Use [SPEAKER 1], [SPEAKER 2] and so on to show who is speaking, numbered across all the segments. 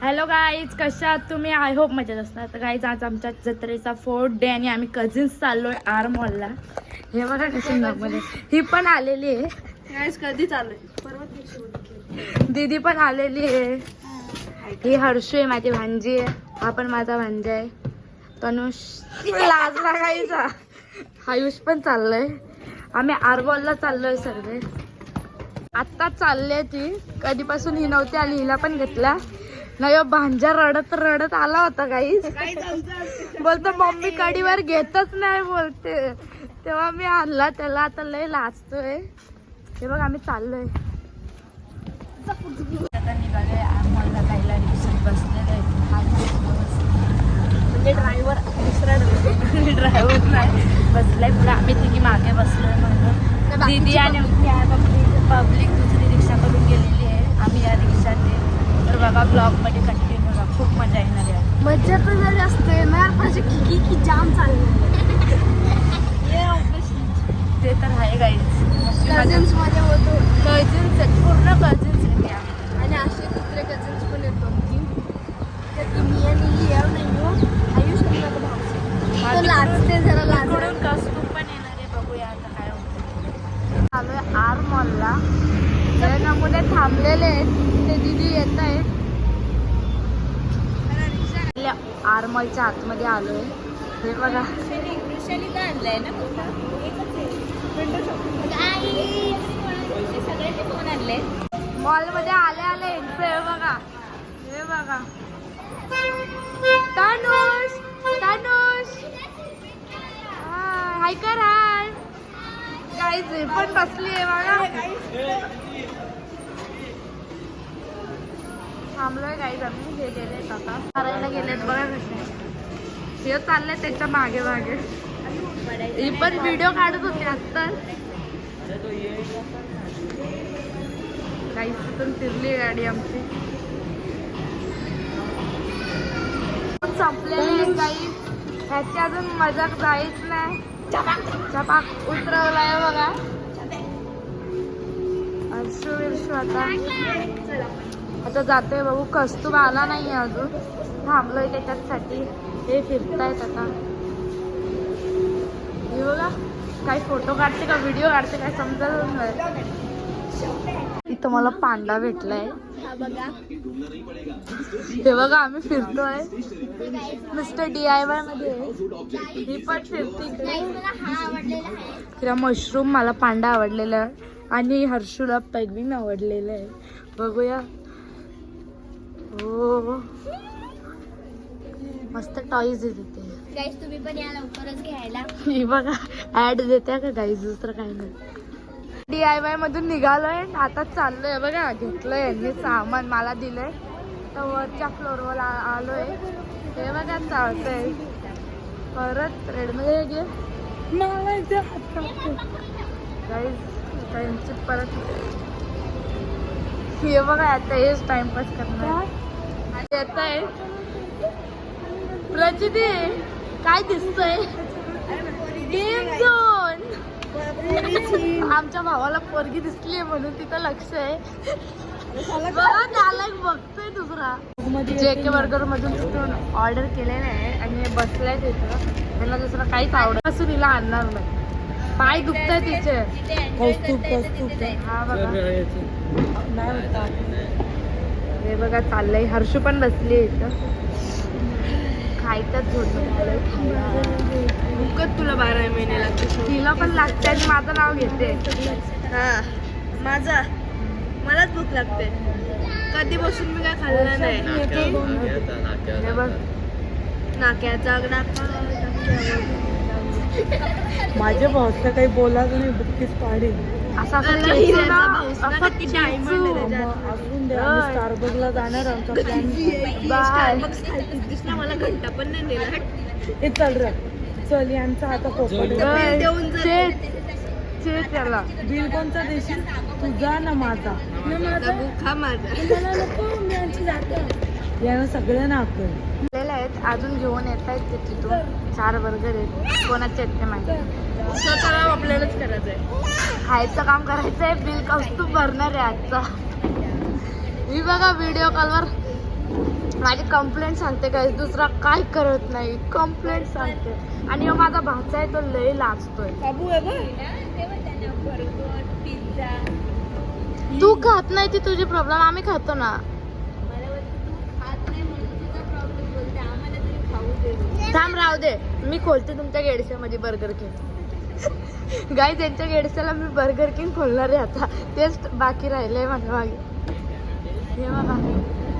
[SPEAKER 1] Hello guys, कशा आहात तुम्ही? आय होप मजेत असणार. तर गाईज आज आमच्या जत्रेचा 4th डे आणि आम्ही कझिन्स चाललोय आर मॉलला. हे बघा कशी मध्ये ही पण आलेली आहे.
[SPEAKER 2] गाईज कधी चालू
[SPEAKER 1] दीदी पण आलेली आहे. ही हर्षू आहे, माझी भांजी आहे. हा पण माझा भांजा आहे. तनुष लाज लागायचा. आयुष पण चाललंय. आम्ही आर मॉलला चाललोय सर्व. आत्ताच चालले ती. कधीपासून ही नव्हती आली, हिला पण घेतला. नाही भांजा रडत रडत आला होता गाईज. बोलतो मम्मी कडीवर घेतच नाही बोलते. तेव्हा मी आणला त्याला. आता लय लाजतोय. हे बघ आम्ही चाललोय. आता निघालोय आम्हाला जायला. रिक्षात बसलेले म्हणजे ड्रायव्हर दुसरा ड्रायव्हर नाही बसलाय पुढे. आम्ही तिघी मागे बसलोय. म्हणून दीदी आणि पब्लिक दुसरी रिक्षा करून गेलेली आहे. आम्ही या रिक्षात आहे. तर बघा ब्लॉग मध्ये कंटिन्यू राहा. खूप मजा येणार आहे.
[SPEAKER 2] मजा तर झाली असते ना माझी की जाम चालली.
[SPEAKER 1] ते तर आहे गाईज.
[SPEAKER 2] कझिन्स मध्ये होतो.
[SPEAKER 1] कझिन्स पूर्ण कझिन्स येते.
[SPEAKER 2] आणि असे दुसरे कझिन्स पण येतो. मी आणि लिया नाही हो. आयुष आणि माझा भाऊ लाजते जरा.
[SPEAKER 1] लाजून कस्तूर पण येणार आहे. बघूया आता काय होतं. चालू आर मॉलला. जे नमुने थांबलेले आहेत ते दीदी येत आहेत. आर मॉलच्या आतमध्ये आलोय. हे बघा आणलंय ना मॉल मध्ये आले आले हे बघा. हे बघा तनुष तनुष हाय कर. हाय गाईज पण बसली आहे बघा. थांबलोय गाईज आम्ही. हे गेलेत आता करायला गेलेत बघा कसे. हे चाललंय त्याच्या मागे मागे. ही पण व्हिडिओ काढत होती आत्ता. गाईज तिथून फिरली गाडी आमची. संपलेली गाईज. ह्याची अजून मजाक जायच नाही. चपाक उतरवलाय बघा. हर्षू विर्षू आता जातोय. बघू कस्तूर आला नाही अजून. थांबलोय त्याच्यासाठी. हे फिरतायत आता. हे बघा काही फोटो काढते का व्हिडिओ काढते काय समजत नाही. इथं मला पांडा भेटलाय. हे बघा आम्ही फिरतोय. मिस्टर DIY मध्ये. ही पण फिरते. तिला मशरूम, मला पांडा आवडलेला आहे. आणि हर्षूला पेंग्विन आवडलेलं आहे. बघूया. हो मस्त टॉईज आहे तिथे.
[SPEAKER 2] गाईज तुम्ही पण या लवकरच घ्यायला.
[SPEAKER 1] ही बघा ऍड देते का गाईज. दुसरं काही नाही. DIY मधून निघालोय. आता चाललोय. बघा घेतलंय यांनी सामान मला दिलंय. तर वरच्या फ्लोअरवर आलोय. हे बघा चालतंय. परत रेडमध्ये घे मला गाईज परत. हे बघा आता हेच टाइमपास करणार. येत आहे प्रचिती. काय दिसतंय? Game zone. आमच्या भावाला पोरगी दिसलीये म्हणून तिथं लक्ष आहे. बघा नालायक बघतोय दुसरा. JK बर्गर मधून तिथून ऑर्डर केलेलं आहे आणि बसलाय तिथं. त्यांना दुसरं काहीच आवडत असून हिला आणणार नाही. पाय दुखताय तिचे. हा बघा हे बघा चाललंय. हर्षू पण बसली इथं. खायचंच
[SPEAKER 2] भूकच तुला 12 महिने लागते.
[SPEAKER 1] तिला पण लागते आणि माझं नाव घेते.
[SPEAKER 2] हा माझा मलाच भूक लागते. कधी बसून मी काय खाल्लं नाही.
[SPEAKER 1] हे बघ
[SPEAKER 2] नाक्याचा
[SPEAKER 1] माझ्या भाऊला काही बोलायचं नाही. बुक्कीच पाडी असा स्टारबक्सला जाणार आमचा प्लॅन.
[SPEAKER 2] मला घंटा पण नाही नेला.
[SPEAKER 1] हे चल रे चल. यांचा आता पोपट त्याला बिल कोणता देशील? तुझा ना माझा. यानं सगळं नाकलेलं आहेत. अजून घेऊन येत आहेत ते तिथून. 4 बर्गर आहेत. कोणाचे आहेत ते माहिती.
[SPEAKER 2] स्वतःला आपल्यालाच करायचंय.
[SPEAKER 1] खायचं काम करायचंय. बिल कस्तूर भरणार आहे आजचा. मी बघा व्हिडिओ कॉलवर माझी कंप्लेंट सांगते काय, दुसरा काय करत नाही, कंप्लेंट सांगते. आणि हा माझा भाचा आहे तो लय लाजतोय.
[SPEAKER 2] बाबू आहे बघ. Burger, pizza.
[SPEAKER 1] तू खात नाही ती तुझी प्रॉब्लेम, आम्ही खातो ना. थांब राहू दे, मी खोलते तुमच्या गेडशामध्ये बर्गर किंग. गाई त्यांच्या गेडशाला मी बर्गर किंग खोलणार आहे आता. तेच बाकी राहिलंय माझ्या मागे. हे बघा,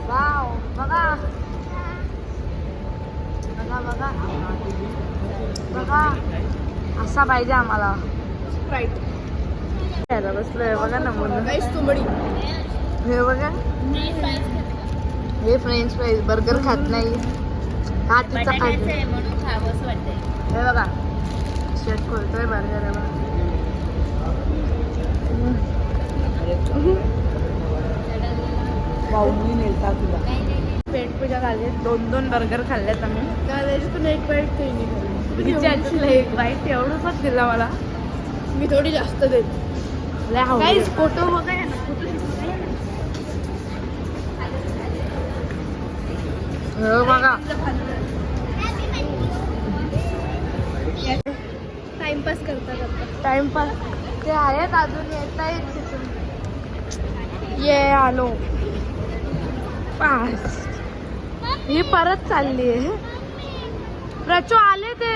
[SPEAKER 1] वाव, बघा बघा बघा बघा, असा पाहिजे आम्हाला.
[SPEAKER 2] स्प्राइट.
[SPEAKER 1] यायला बसलोय बघा ना म्हणून.
[SPEAKER 2] तुंबडी.
[SPEAKER 1] हे बघा, हे फ्रेंच फ्राईज. बर्गर खात नाही, हा तिचा खाते.
[SPEAKER 2] म्हणून खावंच वाटतंय.
[SPEAKER 1] हे बघा, शर्ट खोलतोय बर्गर आहे बघा.
[SPEAKER 2] बाऊली नेलता तुला.
[SPEAKER 1] पेट पूजा झाली, 2 बर्गर खाल्लेत आम्ही.
[SPEAKER 2] पण एक बाईट काही नाही.
[SPEAKER 1] तिच्या आजीला एक बाईट एवढंच दिला मला.
[SPEAKER 2] मी थोडी जास्त देते.
[SPEAKER 1] लय आवडली.
[SPEAKER 2] काहीच फोटो बघा ना.
[SPEAKER 1] हो बघा,
[SPEAKER 2] टाइमपास करता करता.
[SPEAKER 1] टाइमपास ते आहेत, अजून येत आहेत तिथून. ये आलो पास. ही परत चालली आहे. रचो आले ते.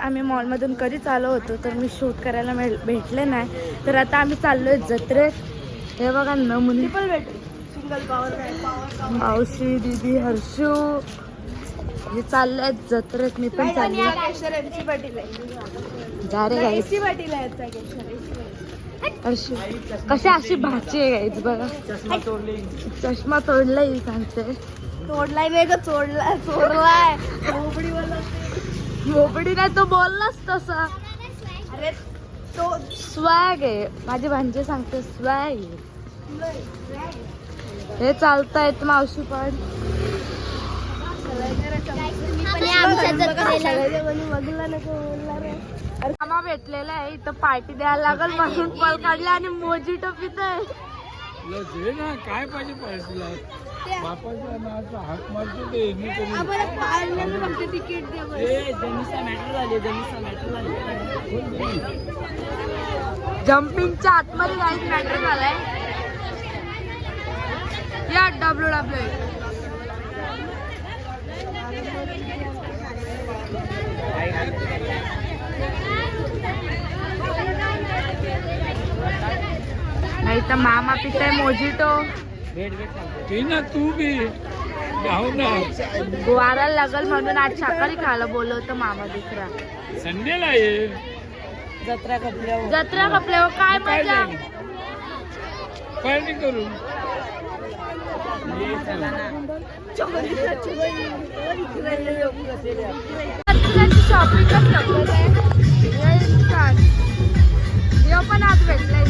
[SPEAKER 1] आम्ही मॉलमधून कधीच आलो होतो तर मी शूट करायला भेटले नाही, तर आता आम्ही चाललोय जत्रेत. हे बघा नमुने
[SPEAKER 2] पण भेटेल. Single power.
[SPEAKER 1] मावशी, दीदी, हर्षू हे चाललंय जत्रेत. मी पण चालली.
[SPEAKER 2] पाटील आहे.
[SPEAKER 1] जा रे गाईस.
[SPEAKER 2] एसी पाटील आहे याचा केशर.
[SPEAKER 1] हर्षू कशी अशी भाची आहे गाईस बघा. चष्मा तोडलाय सांगते.
[SPEAKER 2] तोडलाय नाही का, चोरलाय. बोबडीवाला.
[SPEAKER 1] मोबडी नाही, तो बोललाच तसा.
[SPEAKER 2] अरे तो
[SPEAKER 1] स्वॅग आहे. माझी भांजी सांगते स्वॅग आहे. हे चालतायत मावशी पण. मामा भेटलेला आहे इथं, पार्टी द्यायला लागल म्हणून कॉल काढला आणि मोजिटो पितोय.
[SPEAKER 3] काय पाहिजे पार्टीला? बापाच्या नावाचा हाक मारतो ते
[SPEAKER 2] तिकीट द्या.
[SPEAKER 1] जम्पिंगच्या आतमध्ये जायचं मॅटर झालाय. या WWE नाही तर मामा पिताय मोजिटो.
[SPEAKER 3] ना तू बी जाऊ ना.
[SPEAKER 1] वाराला लागल म्हणून आज शाकाहारी खायला बोलवतं मामा दुसरा.
[SPEAKER 3] संडेला ये.
[SPEAKER 2] जत्रा कपड्यावर.
[SPEAKER 1] जत्रा कपल्यावर काय मजा.
[SPEAKER 3] पार्टी करू.
[SPEAKER 1] शॉपिंगच पण आज भेटलाय.